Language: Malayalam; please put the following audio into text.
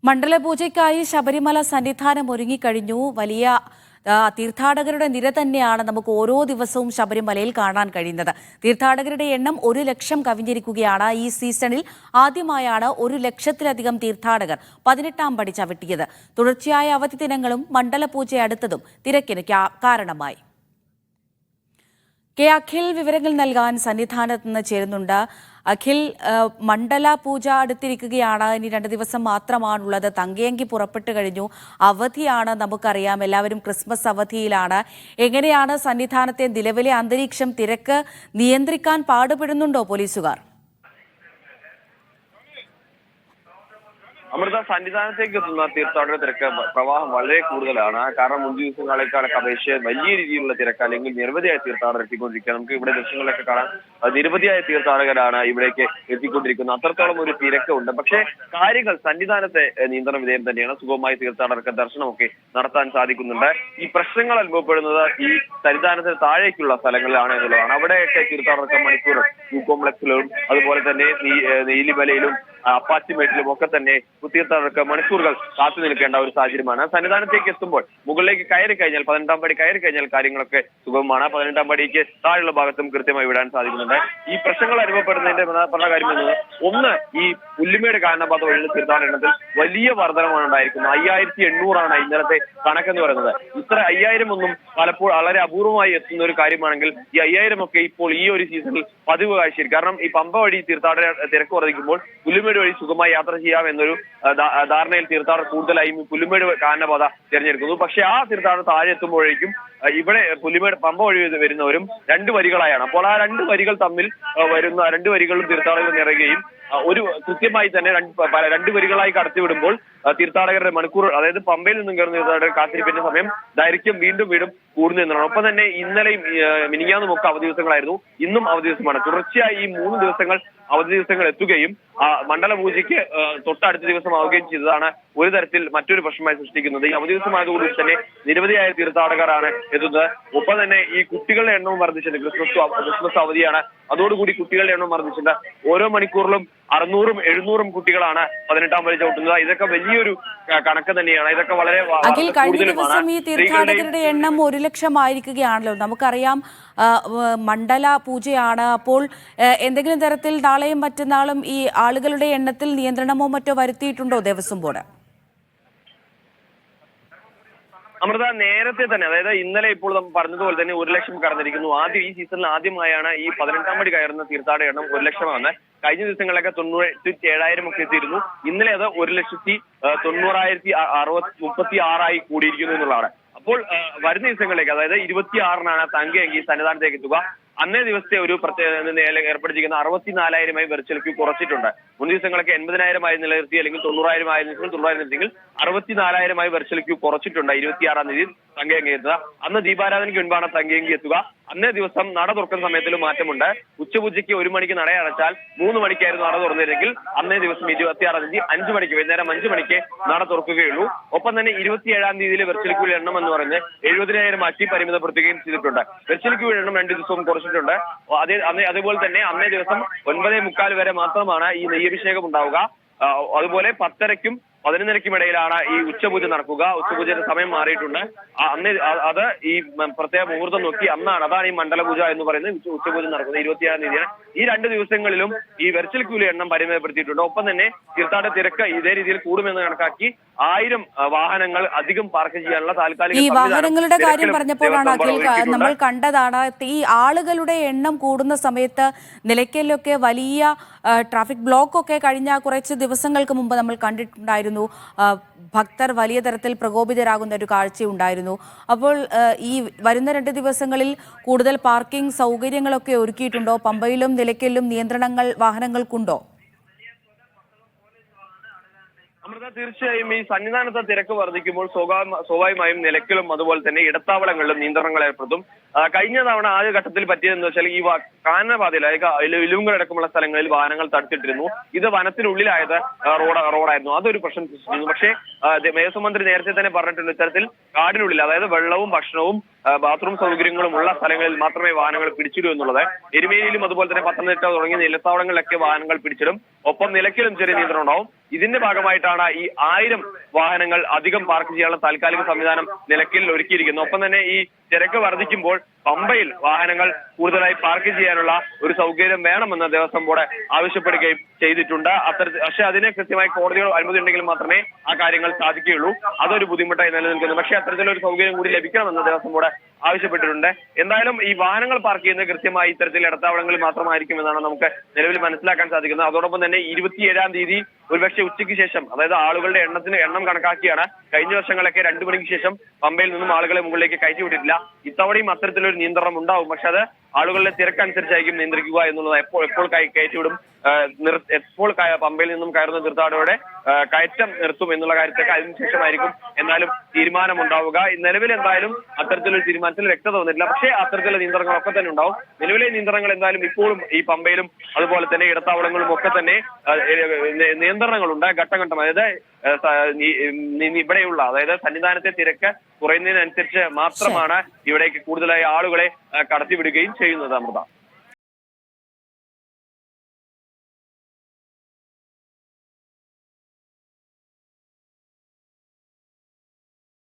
മണ്ഡലപൂജയ്ക്കായി ശബരിമല സന്നിധാനം ഒരുങ്ങിക്കഴിഞ്ഞു. വലിയ തീർത്ഥാടകരുടെ നിര തന്നെയാണ് നമുക്ക് ഓരോ ദിവസവും ശബരിമലയിൽ കാണാൻ കഴിയുന്നത്. തീർത്ഥാടകരുടെ എണ്ണം 1 ലക്ഷം കവിഞ്ഞിരിക്കുകയാണ്. ഈ സീസണിൽ ആദ്യമായാണ് 1 ലക്ഷത്തിലധികം തീർത്ഥാടകർ 18ാം പടി ചവിട്ടിയത്. തുടർച്ചയായ അവധി ദിനങ്ങളും മണ്ഡലപൂജ അടുത്തതും തിരക്കിന് കാരണമായി. കെ അഖിൽ വിവരങ്ങൾ നൽകാൻ സന്നിധാനത്ത് നിന്ന് ചേരുന്നുണ്ട്. അഖിൽ, മണ്ഡല പൂജ അടുത്തിരിക്കുകയാണ്. ഇനി 2 ദിവസം മാത്രമാണുള്ളത്. തങ്കയങ്കി പുറപ്പെട്ടു കഴിഞ്ഞു. അവധിയാണ്, നമുക്കറിയാം. എല്ലാവരും ക്രിസ്മസ് അവധിയിലാണ്. എങ്ങനെയാണ് സന്നിധാനത്തെ നിലവിലെ അന്തരീക്ഷം? തിരക്ക് നിയന്ത്രിക്കാൻ പാടുപെടുന്നുണ്ടോ പോലീസുകാർ? അമൃത, സന്നിധാനത്തേക്ക് എത്തുന്ന തീർത്ഥാടക തിരക്ക് പ്രവാഹം വളരെ കൂടുതലാണ്. കാരണം മുൻ ദിവസങ്ങളെക്കാളൊക്കെ അപേക്ഷിച്ച് വലിയ രീതിയിലുള്ള തിരക്ക്, അല്ലെങ്കിൽ നിരവധിയായ തീർത്ഥാടകർ എത്തിക്കൊണ്ടിരിക്കുക. നമുക്ക് ഇവിടെ ദൃശ്യങ്ങളിലൊക്കെ കാണാൻ നിരവധിയായ തീർത്ഥാടകരാണ് ഇവിടേക്ക് എത്തിക്കൊണ്ടിരിക്കുന്നത്. അത്രത്തോളം ഒരു തിരക്ക് ഉണ്ട്. പക്ഷേ കാര്യങ്ങൾ സന്നിധാനത്തെ നിയന്ത്രണ വിധേയം തന്നെയാണ്. സുഗമമായി തീർത്ഥാടകർക്ക് ദർശനമൊക്കെ നടത്താൻ സാധിക്കുന്നുണ്ട്. ഈ പ്രശ്നങ്ങൾ അനുഭവപ്പെടുന്നത് ഈ സന്നിധാനത്തിന് താഴേക്കുള്ള സ്ഥലങ്ങളിലാണ് എന്നുള്ളതാണ്. അവിടെയൊക്കെ തീർത്ഥാടകർക്ക് മണിക്കൂർ വ്യൂ കോംപ്ലക്സിലും അതുപോലെ തന്നെ നീലിമലയിലും അപ്പാച്ചിമേട്ടിലും ഒക്കെ തന്നെ തീർത്ഥാടകർക്ക് മണിക്കൂറുകൾ കാത്തു നിൽക്കേണ്ട ഒരു സാഹചര്യമാണ്. സന്നിധാനത്തേക്ക് എത്തുമ്പോൾ മുകളിലേക്ക് കയറി കഴിഞ്ഞാൽ, 18ാം പടി കയറി കഴിഞ്ഞാൽ കാര്യങ്ങളൊക്കെ സുഗമമാണ്. 18ാം പടിക്ക് താഴെയുള്ള ഭാഗത്തും കൃത്യമായി വിടാൻ സാധിക്കുന്നുണ്ട്. ഈ പ്രശ്നങ്ങൾ അനുഭവപ്പെടുന്നതിന്റെ പ്രധാന കാര്യം എന്നത് ഒന്ന്, ഈ പുല്ലുമേട് കാനനപാത വഴിയുള്ള തീർത്ഥാടന എണ്ണത്തിൽ വലിയ വർധനമാണ് ഉണ്ടായിരിക്കുന്നത്. 5800 ഇന്നലത്തെ കണക്കെന്ന് പറയുന്നത്. ഇത്ര 5000 ഒന്നും പലപ്പോഴും വളരെ അപൂർവമായി എത്തുന്ന ഒരു കാര്യമാണെങ്കിൽ ഈ 5000 ഒക്കെ ഇപ്പോൾ ഈ ഒരു സീസണിൽ പതിവ് കാഴ്ചയിൽ. കാരണം ഈ പമ്പ വഴി തീർത്ഥാടന തിരക്ക് വർദ്ധിക്കുമ്പോൾ പുല്ലുമേട് വഴി സുഖമായി യാത്ര ചെയ്യാം എന്നൊരു ധാരണയിൽ തീർത്ഥാടകർ കൂടുതലായും പുല്ലുമേട് കാനനപാത തിരഞ്ഞെടുക്കുന്നു. പക്ഷെ ആ തീർത്ഥാടനം താഴെ എത്തുമ്പോഴേക്കും ഇവിടെ പുല്ലുമേട് പമ്പ വഴി വരുന്നവരും 2 വരികളായാണ്. അപ്പോൾ ആ 2 വരികൾ തമ്മിൽ വരുന്ന 2 വരികളും തീർത്ഥാടകർ നിറയുകയും ഒരു കൃത്യമായി തന്നെ 2 വരികളായി കടത്തിവിടുമ്പോൾ തീർത്ഥാടകരുടെ മണിക്കൂർ, അതായത് പമ്പയിൽ നിന്നും കയറുന്ന തീർത്ഥാടകർ കാത്തിരിപ്പിന്റെ സമയം ദൈർഘ്യം വീണ്ടും കൂടുന്നു എന്നതാണ്. ഒപ്പം തന്നെ ഇന്നലെയും മിനിഞ്ഞാന്നും ഒക്കെ അവധി ദിവസങ്ങളായിരുന്നു. ഇന്നും അവധി ദിവസമാണ്. തുടർച്ചയായി ഈ 3 ദിവസങ്ങൾ അവധി ദിവസങ്ങൾ എത്തുകയും മണ്ഡല പൂജയ്ക്ക് തൊട്ടടുത്ത ദിവസം ആവുകയും ചെയ്തതാണ് ഒരു തരത്തിൽ മറ്റൊരു പ്രശ്നമായി സൃഷ്ടിക്കുന്നത്. ഈ അവധി ദിവസമായതുകൊണ്ട് തന്നെ നിരവധിയായ തീർത്ഥാടകരാണ് എത്തുന്നത്. ഒപ്പം തന്നെ ഈ കുട്ടികളുടെ എണ്ണവും വർദ്ധിച്ചിട്ടുണ്ട്. ക്രിസ്മസ് അവധിയാണ്. അതോടുകൂടി കുട്ടികളുടെ എണ്ണം വർദ്ധിച്ചിട്ടുണ്ട്. ഓരോ മണിക്കൂറിലും 600ഉം 700ഉം കുട്ടികളാണ് 18ാം പടി ചവിട്ടുന്നത്. ഇതൊക്കെ വലിയൊരു കണക്ക് തന്നെയാണ്. ഇതൊക്കെ വളരെ അഖിൽ, കഴിഞ്ഞ ദിവസം ഈ തീർത്ഥാടകരുടെ എണ്ണം 1 ലക്ഷം ആയിരിക്കുകയാണല്ലോ. നമുക്കറിയാം മണ്ഡല പൂജയാണ്. അപ്പോൾ എന്തെങ്കിലും തരത്തിൽ നാളെയും മറ്റന്നാളും ഈ ആളുകളുടെ എണ്ണത്തിൽ നിയന്ത്രണമോ മറ്റോ വരുത്തിയിട്ടുണ്ടോ ദേവസ്വം ബോർഡ്? അമൃത, നേരത്തെ തന്നെ, അതായത് ഇന്നലെ ഇപ്പോൾ നമ്മൾ പറഞ്ഞതുപോലെ തന്നെ 1 ലക്ഷം കടന്നിരിക്കുന്നു. ഈ സീസണിൽ ആദ്യമായാണ് ഈ 18ാം പടി കയറുന്ന തീർത്ഥാടക എണ്ണം 1 ലക്ഷമാണ്. കഴിഞ്ഞ ദിവസങ്ങളിലൊക്കെ 97,000 ഒക്കെ എത്തിയിരുന്നു. ഇന്നലെ അത് 1,90,036 കൂടിയിരിക്കുന്നു എന്നുള്ളതാണ്. അപ്പോൾ വരുന്ന ദിവസങ്ങളിലേക്ക്, അതായത് 26-നാണ് തങ്കയങ്കി സന്നിധാനത്തേക്ക് എത്തുക. അന്നേ ദിവസത്തെ ഒരു പ്രത്യേക ഏർപ്പെടുത്തിയിരിക്കുന്ന 64,000 വെർച്വൽ ക്യൂ കുറച്ചിട്ടുണ്ട്. മുൻ ദിവസങ്ങളൊക്കെ 80,000 നിലനിർത്തി, അല്ലെങ്കിൽ 90,000 നിർത്തിയെങ്കിൽ 64,000 വെർച്വൽ ക്യൂ കുറച്ചിട്ടുണ്ട്. 26-ാം തീയതി തങ്കയങ്കി എത്തുക. അന്ന് ദീപാരാധനയ്ക്ക് മുൻപാണ് തങ്കയങ്കി എത്തുക. അന്നേ ദിവസം നട തുറക്കുന്ന സമയത്തിൽ മാറ്റമുണ്ട്. ഉച്ചപൂജയ്ക്ക് 1 മണിക്ക് നട അടച്ചാൽ 3 മണിക്കായിരുന്നു നട തുറന്നിരുന്നെങ്കിൽ അന്നേ ദിവസം 26-ാം തീയതി 5 മണിക്ക്, വൈകുന്നേരം 5 മണിക്ക് നട തുറക്കുകയുള്ളൂ. ഒപ്പം തന്നെ 27-ാം തീയതിയിലെ വെർച്വൽ ക്യൂ എണ്ണം എന്ന് പറയുന്നത് 70,000 ആക്കി പരിമിതപ്പെടുത്തുകയും ചെയ്തിട്ടുണ്ട്. വെർച്വൽ ക്യൂ എണ്ണം 2 ദിവസവും കുറച്ചിട്ടുണ്ട്. അതേപോലെ തന്നെ അന്നേ ദിവസം 9:45 വരെ മാത്രമാണ് ഈ നെയ്യഭിഷേകം ഉണ്ടാവുക. അതുപോലെ 10:30-ക്കും 11:30-ക്കും ഇടയിലാണ് ഈ ഉച്ചപൂജ നടക്കുക. ഉച്ചപൂജയുടെ സമയം മാറിയിട്ടുണ്ട്. അത് ഈ പ്രത്യേക മുഹൂർത്തം നോക്കി അതാണ് ഈ മണ്ഡല പൂജ എന്ന് പറയുന്നത്. ഉച്ചപൂജ നടക്കുന്നത് 27-ാം തീയതിയാണ്. ഈ 2 ദിവസങ്ങളിലും ഈ വെർച്വൽ ക്യൂലെ എണ്ണം പരിമിതപ്പെടുത്തിയിട്ടുണ്ട്. ഒപ്പം തന്നെ തീർത്ഥാടക തിരക്ക് ഇതേ രീതിയിൽ കൂടുമെന്ന് കണക്കാക്കി 1000 വാഹനങ്ങൾ അധികം പാർക്ക് ചെയ്യാനുള്ള താൽക്കാലിക ഈ വാഹനങ്ങളുടെ കാര്യം പറഞ്ഞപ്പോഴാണ് അഖിൽ, നമ്മൾ കണ്ടതാണ് ഈ ആളുകളുടെ എണ്ണം കൂടുന്ന സമയത്ത് നിലയ്ക്കലിലൊക്കെ വലിയ ട്രാഫിക് ബ്ലോക്ക് ഒക്കെ കഴിഞ്ഞ കുറച്ച് ദിവസങ്ങൾക്ക് മുമ്പ് നമ്മൾ കണ്ടിട്ടുണ്ടായിരുന്നു. ഭക്തർ വലിയ തരത്തിൽ പ്രകോപിതരാകുന്ന ഒരു കാഴ്ചയുണ്ടായിരുന്നു. അപ്പോൾ ഈ വരുന്ന 2 ദിവസങ്ങളിൽ കൂടുതൽ പാർക്കിംഗ് സൗകര്യങ്ങളൊക്കെ ഒരുക്കിയിട്ടുണ്ടോ? പമ്പയിലും നിലയ്ക്കലിലും നിയന്ത്രണങ്ങൾ വാഹനങ്ങൾക്കുണ്ടോ? അമൃത, തീർച്ചയായും ഈ സന്നിധാനത്തെ തിരക്ക് വർദ്ധിക്കുമ്പോൾ സ്വാഭാവികമായും നിലയ്ക്കലും അതുപോലെ തന്നെ ഇടത്താവളങ്ങളിലും നിയന്ത്രണങ്ങൾ ഏർപ്പെടുത്തും. കഴിഞ്ഞ തവണ ആദ്യഘട്ടത്തിൽ പറ്റിയതെന്ന് വെച്ചാൽ ഈ കാനനപാതയിൽ, അതായത് ഇലുവുകളടക്കമുള്ള സ്ഥലങ്ങളിൽ വാഹനങ്ങൾ തടുത്തിട്ടിരുന്നു. ഇത് വനത്തിനുള്ളിലായത് റോഡായിരുന്നു. അതൊരു പ്രശ്നം സൃഷ്ടിച്ചിരുന്നു. പക്ഷേ ദേവസ്വം മന്ത്രി നേരത്തെ തന്നെ പറഞ്ഞിട്ടുണ്ട്, ഇത്തരത്തിൽ കാടിനുള്ളിൽ, അതായത് വെള്ളവും ഭക്ഷണവും ബാത്റൂം സൗകര്യങ്ങളും ഉള്ള സ്ഥലങ്ങളിൽ മാത്രമേ വാഹനങ്ങൾ പിടിച്ചിടൂ എന്നുള്ളത്. എരുമേലിയിലും അതുപോലെ തന്നെ പത്തനംതിട്ട തുടങ്ങിയ നിലത്താവളങ്ങളിലൊക്കെ വാഹനങ്ങൾ പിടിച്ചിടും. ഒപ്പം നിലയ്ക്കലും ചെറിയ നിയന്ത്രണം ഉണ്ടാവും. ഇതിന്റെ ഭാഗമായിട്ടാണ് ഈ 1000 വാഹനങ്ങൾ അധികം പാർക്ക് ചെയ്യാനുള്ള താൽക്കാലിക സംവിധാനം നിലയ്ക്കലിൽ ഒരുക്കിയിരിക്കുന്നത്. ഒപ്പം തന്നെ ഈ തിരക്ക് വർദ്ധിക്കുമ്പോൾ പമ്പയിൽ വാഹനങ്ങൾ കൂടുതലായി പാർക്ക് ചെയ്യാനുള്ള ഒരു സൗകര്യം വേണമെന്ന് ദേവസ്വം ബോർഡ് ആവശ്യപ്പെടുകയും ചെയ്തിട്ടുണ്ട്. പക്ഷേ അതിന് കൃത്യമായി കോടതിയുടെ അനുമതി ഉണ്ടെങ്കിൽ മാത്രമേ ആ കാര്യങ്ങൾ സാധിക്കുകയുള്ളൂ. അതൊരു ബുദ്ധിമുട്ടായി നിലനിൽക്കുന്നു. പക്ഷേ അത്തരത്തിലൊരു സൗകര്യം കൂടി ലഭിക്കണമെന്ന് ദേവസ്വം ബോർഡ് ആവശ്യപ്പെട്ടിട്ടുണ്ട്. എന്തായാലും ഈ വാഹനങ്ങൾ പാർക്ക് ചെയ്യുന്നത് കൃത്യമായി ഇത്തരത്തിൽ ഇടത്താവളങ്ങളിൽ മാത്രമായിരിക്കുമെന്നാണ് നമുക്ക് നിലവിൽ മനസ്സിലാക്കാൻ സാധിക്കുന്നത്. അതോടൊപ്പം തന്നെ 27-ാം തീയതി ഒരുപക്ഷെ ഉച്ചയ്ക്ക് ശേഷം, അതായത് ആളുകളുടെ എണ്ണം കണക്കാക്കിയാണ്. കഴിഞ്ഞ വർഷങ്ങളൊക്കെ 2 മണിക്ക് ശേഷം പമ്പയിൽ നിന്നും ആളുകളെ മുകളിലേക്ക് കയറ്റിവിട്ടിട്ടില്ല. ഇത്തവണയും അത്തരത്തിലൊരു നിയന്ത്രണം ഉണ്ടാവും. പക്ഷെ അത് ആളുകളുടെ തിരക്കനുസരിച്ചായിരിക്കും നിയന്ത്രിക്കുക എന്നുള്ളത്. എപ്പോൾ കയറ്റിവിടും, എപ്പോൾ പമ്പയിൽ നിന്നും കയറുന്ന തീർത്ഥാടകരുടെ കയറ്റം നിർത്തും എന്നുള്ള കാര്യത്തൊക്കെ അതിനുശേഷമായിരിക്കും എന്നാലും തീരുമാനമുണ്ടാവുക. നിലവിൽ എന്തായാലും അത്തരത്തിലൊരു തീരുമാനത്തിൽ വ്യക്തത വന്നിട്ടില്ല. പക്ഷേ അത്തരത്തിലുള്ള നിയന്ത്രണങ്ങളൊക്കെ തന്നെ ഉണ്ടാവും. നിലവിലെ നിയന്ത്രണങ്ങൾ എന്തായാലും ഇപ്പോഴും ഈ പമ്പയിലും അതുപോലെ തന്നെ ഇടത്താവളങ്ങളും ഒക്കെ തന്നെ നിയന്ത്രണങ്ങളുണ്ട് ഘട്ടം ഘട്ടം. അതായത് ഇവിടെയുള്ള, അതായത് സന്നിധാനത്തെ തിരക്ക് കുറയുന്നതിനനുസരിച്ച് മാത്രമാണ് ഇവിടേക്ക് കൂടുതലായി ആളുകളെ കടത്തിവിടുകയും ചെയ്യുന്നത്. അമൃത.